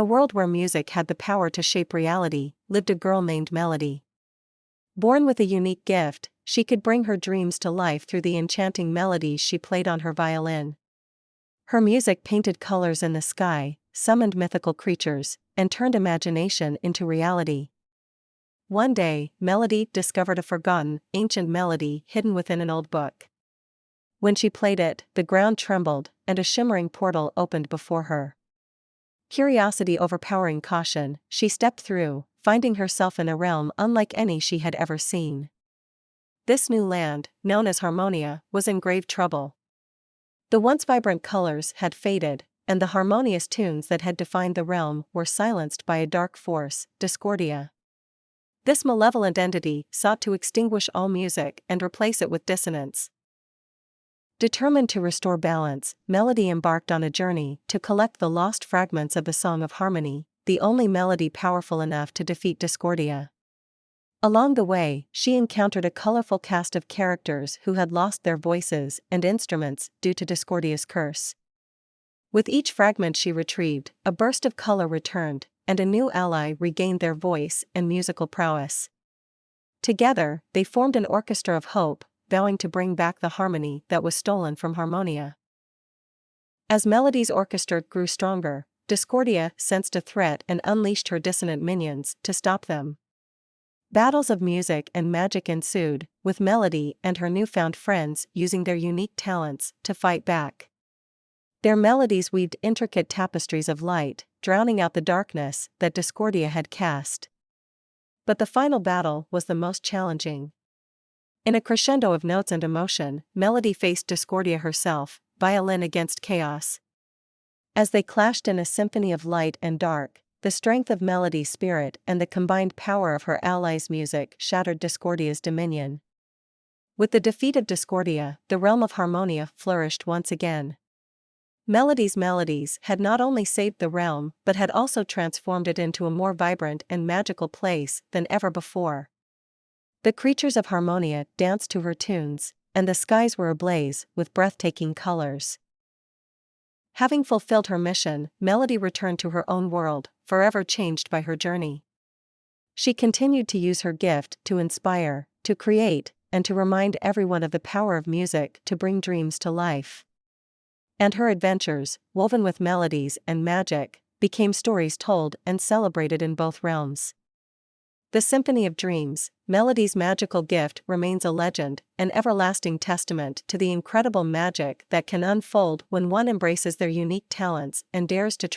a world where music had the power to shape reality, lived a girl named Melody. Born with a unique gift, she could bring her dreams to life through the enchanting melodies she played on her violin. Her music painted colors in the sky, summoned mythical creatures, and turned imagination into reality. One day, Melody discovered a forgotten, ancient melody hidden within an old book. When she played it, the ground trembled, and a shimmering portal opened before her. Curiosity overpowering caution, she stepped through, finding herself in a realm unlike any she had ever seen. This new land, known as Harmonia, was in grave trouble. The once vibrant colors had faded, and the harmonious tunes that had defined the realm were silenced by a dark force, Discordia. This malevolent entity sought to extinguish all music and replace it with dissonance. Determined to restore balance, Melody embarked on a journey to collect the lost fragments of the Song of Harmony, the only melody powerful enough to defeat Discordia. Along the way, she encountered a colorful cast of characters who had lost their voices and instruments due to Discordia's curse. With each fragment she retrieved, a burst of color returned, and a new ally regained their voice and musical prowess. Together, they formed an orchestra of hope, vowing to bring back the harmony that was stolen from Harmonia. As Melody's orchestra grew stronger, Discordia sensed a threat and unleashed her dissonant minions to stop them. Battles of music and magic ensued, with Melody and her newfound friends using their unique talents to fight back. Their melodies weaved intricate tapestries of light, drowning out the darkness that Discordia had cast. But the final battle was the most challenging. In a crescendo of notes and emotion, Melody faced Discordia herself, violin against chaos. As they clashed in a symphony of light and dark, the strength of Melody's spirit and the combined power of her allies' music shattered Discordia's dominion. With the defeat of Discordia, the realm of Harmonia flourished once again. Melody's melodies had not only saved the realm but had also transformed it into a more vibrant and magical place than ever before. The creatures of Harmonia danced to her tunes, and the skies were ablaze with breathtaking colors. Having fulfilled her mission, Melody returned to her own world, forever changed by her journey. She continued to use her gift to inspire, to create, and to remind everyone of the power of music to bring dreams to life. And her adventures, woven with melodies and magic, became stories told and celebrated in both realms. The Symphony of Dreams, Melody's magical gift, remains a legend, an everlasting testament to the incredible magic that can unfold when one embraces their unique talents and dares to